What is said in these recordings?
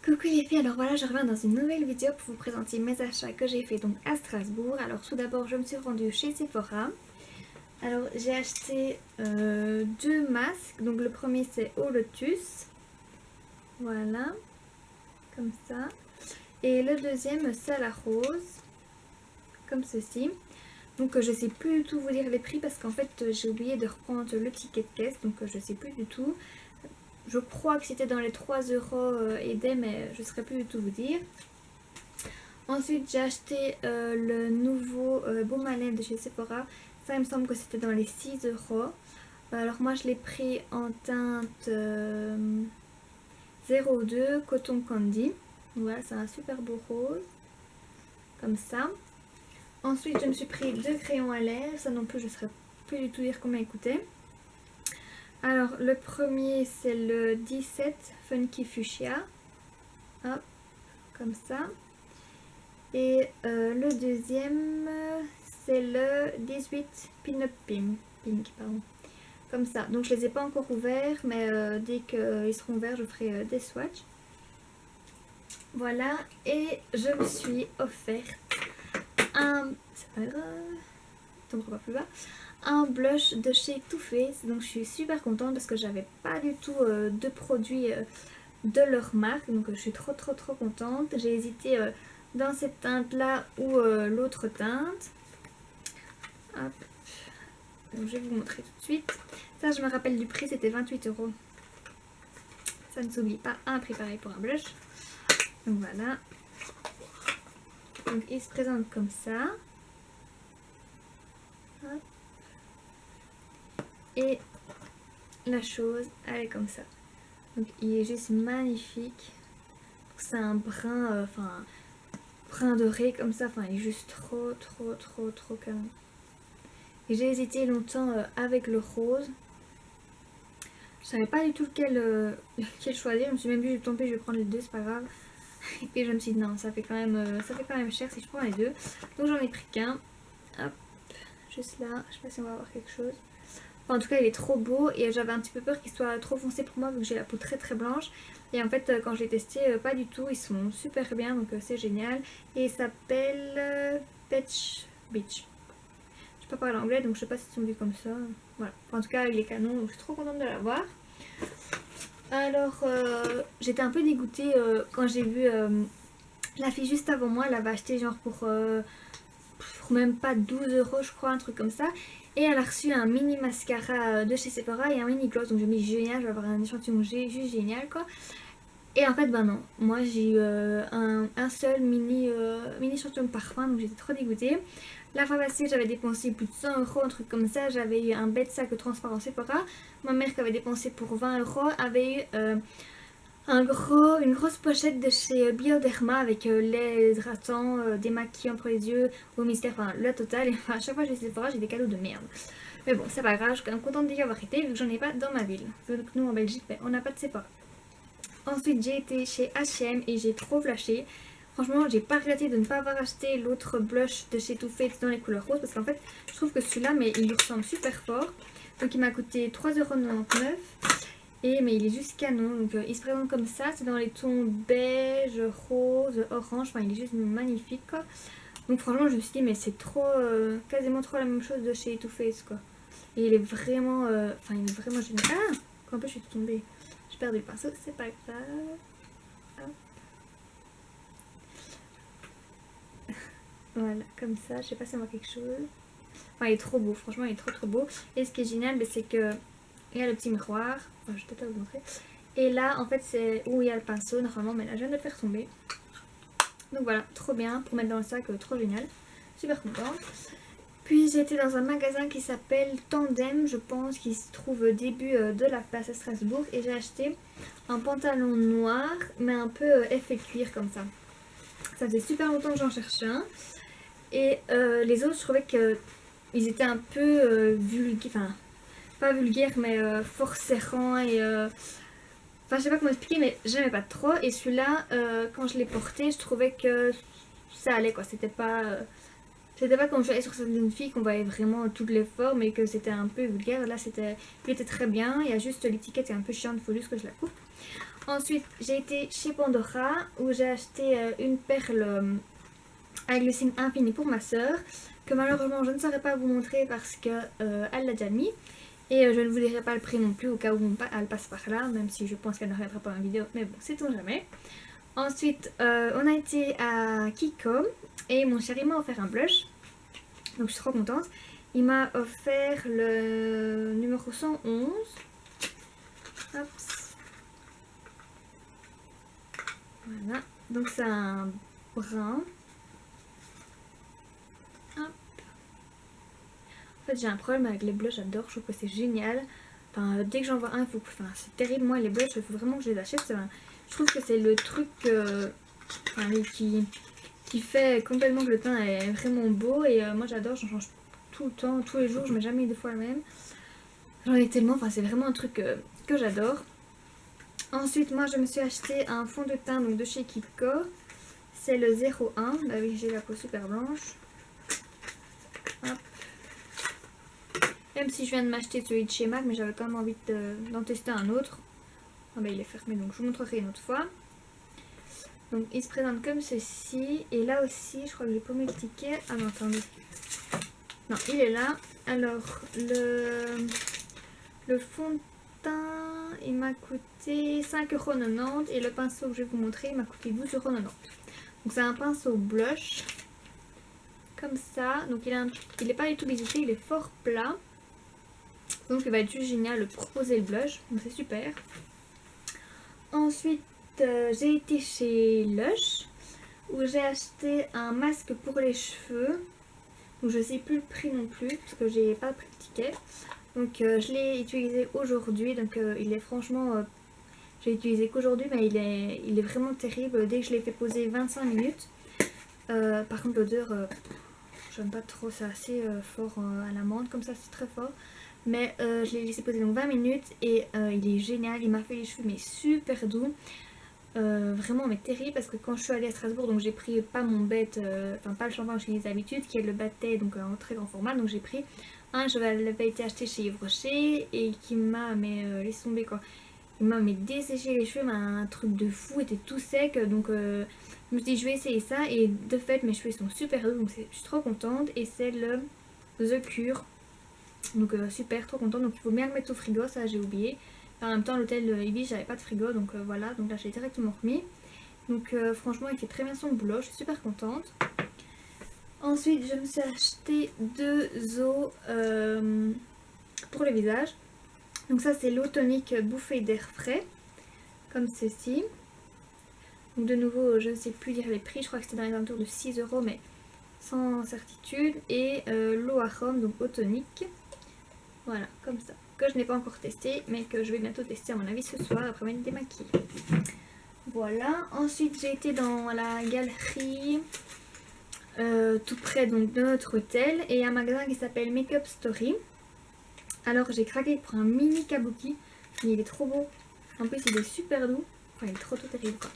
Coucou les filles, alors voilà je reviens dans une nouvelle vidéo pour vous présenter mes achats que j'ai fait donc à Strasbourg. Alors tout d'abord je me suis rendue chez Sephora. Alors j'ai acheté deux masques, donc le premier c'est au lotus, voilà, comme ça. Et le deuxième c'est à la rose, comme ceci. Donc je sais plus du tout vous dire les prix parce qu'en fait j'ai oublié de reprendre le ticket de caisse, donc je sais plus du tout. Je crois que c'était dans les 3 euros et des, mais je ne saurais plus du tout vous dire. Ensuite j'ai acheté le nouveau baume à lèvres de chez Sephora. Ça il me semble que c'était dans les 6 euros. Alors moi je l'ai pris en teinte 02 Cotton Candy. Voilà, c'est un super beau rose. Comme ça. Ensuite je me suis pris deux crayons à lèvres. Ça non plus je ne saurais plus du tout dire combien ils coûtaient. Alors le premier c'est le 17 Funky Fuchsia. Hop, comme ça. Et le deuxième c'est le 18 Pin-Up Pink, pardon. Comme ça. Donc je les ai pas encore ouverts, mais dès qu'ils seront ouverts je ferai des swatchs. Voilà, et je me suis offert un... c'est pas grave, tombera pas plus bas. Un blush de chez Too Faced. Donc je suis super contente parce que j'avais pas du tout de produits de leur marque. Donc je suis trop contente. J'ai hésité dans cette teinte là ou l'autre teinte. Hop. Donc, je vais vous montrer tout de suite. Ça je me rappelle du prix, c'était 28 euros. Ça ne s'oublie pas, un prix pareil pour un blush. Donc voilà. Donc il se présente comme ça. Hop. Et la chose, elle est comme ça. Donc il est juste magnifique. C'est un brun, brun doré comme ça. Enfin il est juste trop canon. Et j'ai hésité longtemps avec le rose. Je savais pas du tout lequel choisir. Je me suis même dit tant pis, je vais prendre les deux, c'est pas grave. Et je me suis dit non, ça fait quand même cher si je prends les deux. Donc j'en ai pris qu'un. Hop, juste là. Je sais pas si on va avoir quelque chose. Enfin, en tout cas il est trop beau et j'avais un petit peu peur qu'il soit trop foncé pour moi vu que j'ai la peau très blanche. Et en fait quand je l'ai testé, pas du tout, ils sont super bien, donc c'est génial. Et il s'appelle Peach Beach. Je sais pas parler anglais donc je sais pas si ils sont dit comme ça. Voilà, enfin, en tout cas il est canon, donc je suis trop contente de l'avoir. Alors j'étais un peu dégoûtée quand j'ai vu la fille juste avant moi, elle avait acheté genre pour même pas 12 euros je crois, un truc comme ça. Et elle a reçu un mini mascara de chez Sephora et un mini gloss. Donc je me dis génial, je vais avoir un échantillon juste génial quoi. Et en fait bah non, moi j'ai eu un seul mini échantillon de parfum, donc j'étais trop dégoûtée. La fois passée j'avais dépensé plus de 100 euros, un truc comme ça. J'avais eu un bête sac transparent Sephora. Ma mère qui avait dépensé pour 20 euros avait eu une grosse pochette de chez Bioderma avec lait hydratant, démaquillant pour les yeux, au mystère, enfin le total. Et à chaque fois que je vais chez Sephora j'ai des cadeaux de merde. Mais bon c'est pas grave, je suis quand même contente d'y avoir été vu que j'en ai pas dans ma ville. Donc nous en Belgique on n'a pas de Sephora. Ensuite j'ai été chez H&M et j'ai trop flashé. Franchement j'ai pas regretté de ne pas avoir acheté l'autre blush de chez Too Faced dans les couleurs roses. Parce qu'en fait je trouve que celui-là mais il lui ressemble super fort. Donc il m'a coûté 3,99 €. Mais il est juste canon, donc il se présente comme ça, c'est dans les tons beige, rose, orange, enfin il est juste magnifique quoi. Donc franchement je me suis dit mais c'est trop, quasiment trop la même chose de chez Too Faced quoi. Et il est vraiment, il est vraiment génial. Ah, en plus je suis tombée, j'ai perdu le pinceau, c'est pas grave. Hop. Voilà, comme ça, je sais pas si on voit quelque chose. Enfin il est trop beau, franchement il est trop beau. Et ce qui est génial c'est que il y a le petit miroir, enfin, je vais peut-être pas vous montrer. Et là en fait c'est où il y a le pinceau normalement, mais là je viens de le faire tomber. Donc voilà, trop bien pour mettre dans le sac, trop génial. Super contente. Puis j'ai été dans un magasin qui s'appelle Tandem, je pense, qui se trouve au début de la place à Strasbourg. Et j'ai acheté un pantalon noir, mais un peu effet cuir comme ça. Ça faisait super longtemps que j'en cherchais un. Et les autres, je trouvais qu'ils étaient un peu vulgaires, enfin pas vulgaires, mais fort serrants et... Enfin je sais pas comment expliquer mais j'aimais pas trop. Et celui-là quand je l'ai porté je trouvais que ça allait quoi. C'était pas C'était pas comme je voyais sur certaines filles qu'on voyait vraiment toutes les formes et que c'était un peu vulgaire. Là, il était très bien. Il y a juste l'étiquette est un peu chiante, il faut juste que je la coupe. Ensuite, j'ai été chez Pandora où j'ai acheté une perle avec le signe infini pour ma soeur que malheureusement je ne saurais pas vous montrer parce que elle l'a déjà mis et je ne vous dirai pas le prix non plus au cas où elle passe par là, même si je pense qu'elle ne regardera pas ma vidéo, mais bon, sait-on jamais. Ensuite, on a été à Kiko et mon chéri m'a offert un blush, donc je suis trop contente. Il m'a offert le numéro 111. Hop. Voilà, donc c'est un brun. Hop. En fait, j'ai un problème avec les blushs, j'adore, je trouve que c'est génial. Enfin, dès que j'en vois un, il faut que... Enfin, c'est terrible, moi les blushs, il faut vraiment que je les achète. Je trouve que c'est le truc enfin, qui fait complètement que le teint est vraiment beau. Et moi j'adore, j'en change tout le temps, tous les jours, je mets jamais deux fois le même. J'en ai tellement, enfin c'est vraiment un truc que j'adore. Ensuite, moi je me suis acheté un fond de teint donc, de chez Kiko. C'est le 01. Bah oui, j'ai la peau super blanche. Hop. Même si je viens de m'acheter celui de chez MAC, mais j'avais quand même envie d'en tester un autre. Ah bah il est fermé, donc je vous montrerai une autre fois. Donc il se présente comme ceci. Et là aussi, je crois que j'ai paumé le ticket. Ah non, attendez. Non, il est là. Alors, le fond de teint, il m'a coûté 5,90 € et le pinceau que je vais vous montrer, il m'a coûté 12,90 €. Donc c'est un pinceau blush, comme ça. Donc il est pas du tout biseauté, il est fort plat. Donc il va être juste génial pour poser le blush, donc c'est super. Ensuite, j'ai été chez Lush, où j'ai acheté un masque pour les cheveux. Donc je sais plus le prix non plus, parce que j'ai pas pris de ticket. Donc je l'ai utilisé aujourd'hui, donc il est franchement... j'ai utilisé qu'aujourd'hui, mais il est vraiment terrible. Dès que je l'ai fait poser 25 minutes. Par contre l'odeur, j'aime pas trop, c'est assez fort à la menthe, comme ça c'est très fort. Mais je l'ai laissé poser donc 20 minutes et il est génial, il m'a fait les cheveux mais super doux. Vraiment mais terrible parce que quand je suis allée à Strasbourg, donc j'ai pris pas mon bête, enfin pas le shampoing que j'utilise d'habitude qui est le Battet, donc en très grand format, donc j'ai pris un, je l'avais été acheté chez Yves Rocher et qui m'a laissé tomber quoi. Il m'a desséché les cheveux, un truc de fou, était tout sec, donc je me suis dit je vais essayer ça et de fait mes cheveux sont super doux, donc je suis trop contente. Et c'est le The Cure, donc super, trop contente, donc il faut bien le mettre au frigo, ça j'ai oublié. En même temps, l'hôtel Ibis, j'avais pas de frigo, donc voilà, donc là j'ai directement remis. Donc franchement, il fait très bien son boulot, je suis super contente. Ensuite, je me suis acheté 2 eaux pour le visage. Donc ça, c'est l'eau tonique bouffée d'air frais, comme ceci. Donc de nouveau, je ne sais plus dire les prix, je crois que c'était dans les alentours de 6 €, mais sans certitude. Et l'eau à rhum, donc eau tonique. Voilà, comme ça. Que je n'ai pas encore testé, mais que je vais bientôt tester à mon avis ce soir après m'être démaquillée. Voilà, ensuite j'ai été dans la galerie tout près donc, de notre hôtel et il y a un magasin qui s'appelle Makeup Story. Alors j'ai craqué pour un mini kabuki, mais il est trop beau. En plus il est super doux, enfin il est trop terrible quoi.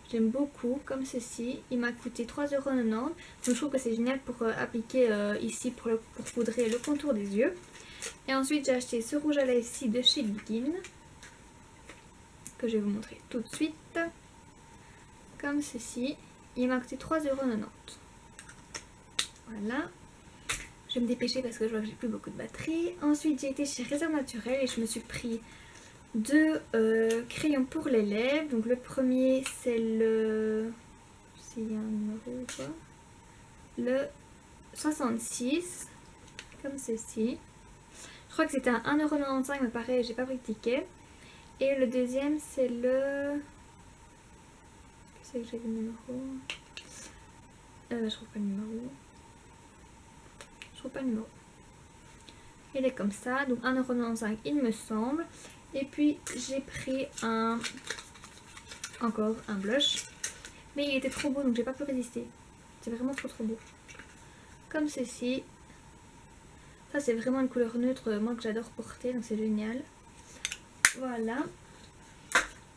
J'aime beaucoup, comme ceci, il m'a coûté 3,90 €. Donc je trouve que c'est génial pour appliquer ici pour poudrer le contour des yeux. Et ensuite j'ai acheté ce rouge à lèvres-ci de chez Begin, que je vais vous montrer tout de suite. Comme ceci, il m'a coûté 3,90 €. Voilà. Je vais me dépêcher parce que je vois que j'ai plus beaucoup de batterie. Ensuite j'ai été chez Réserve Naturelle et je me suis pris 2 crayons pour les lèvres. Donc le premier c'est le... s'il y a un numéro ou quoi, le 66, comme ceci. Je crois que c'était à 1,95 €, mais pareil, j'ai pas pris de ticket. Et le deuxième, c'est le... Qu'est-ce que j'ai le numéro? Je trouve pas le numéro. Je trouve pas le numéro. Il est comme ça, donc 1,95 € il me semble. Et puis j'ai pris encore un blush. Mais il était trop beau, donc j'ai pas pu résister. C'est vraiment trop beau. Comme ceci. Ça c'est vraiment une couleur neutre, moi que j'adore porter, donc c'est génial. Voilà.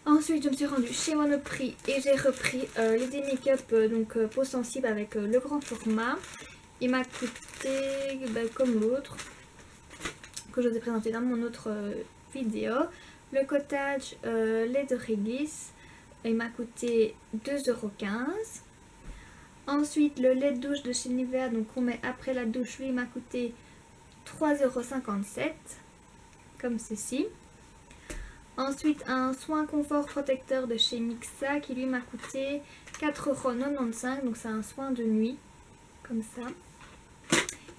Ensuite je me suis rendue chez Monoprix et j'ai repris les Make-up donc peau sensible avec le grand format. il m'a coûté comme l'autre que je vous ai présenté dans mon autre vidéo. Le cottage lait de réglisse, il m'a coûté 2,15 €. Ensuite le lait de douche de chez Nivea, donc on met après la douche, lui il m'a coûté 3,57 € comme ceci. Ensuite un soin confort protecteur de chez Mixa qui lui m'a coûté 4,95 €, donc c'est un soin de nuit comme ça.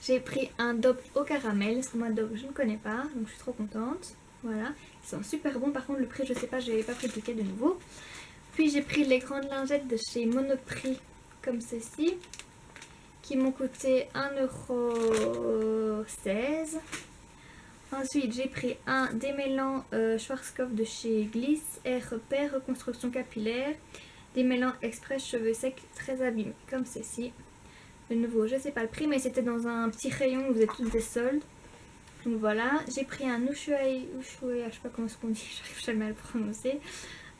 J'ai pris un Dove au caramel, parce que moi Dove je ne connais pas, donc je suis trop contente. Voilà, ils sont super bons, par contre le prix je sais pas, j'avais pas pris le ticket de nouveau. Puis j'ai pris les grandes lingettes de chez Monoprix comme ceci, qui m'ont coûté 1,16 €. Ensuite j'ai pris un démêlant Schwarzkopf de chez Gliss Air Repair Reconstruction Capillaire, démêlant express cheveux secs très abîmés comme ceci. De nouveau je sais pas le prix, mais c'était dans un petit rayon où vous êtes toutes des soldes. Donc voilà, j'ai pris un Ushuaïa, je sais pas comment on dit, j'arrive jamais à le prononcer,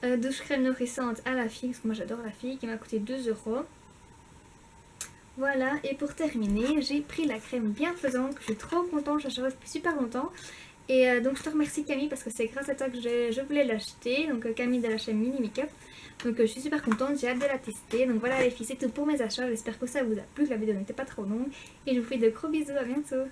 douche crème nourrissante à la figue, parce que moi j'adore la figue, qui m'a coûté 2 €. Voilà, et pour terminer, j'ai pris la crème bienfaisante, que je suis trop contente, je la cherche depuis super longtemps. Et donc je te remercie Camille, parce que c'est grâce à toi que je voulais l'acheter, donc Camille de la chaîne Mini Makeup. Donc je suis super contente, j'ai hâte de la tester. Donc voilà les filles, c'est tout pour mes achats, j'espère que ça vous a plu, que la vidéo n'était pas trop longue. Et je vous fais de gros bisous, à bientôt.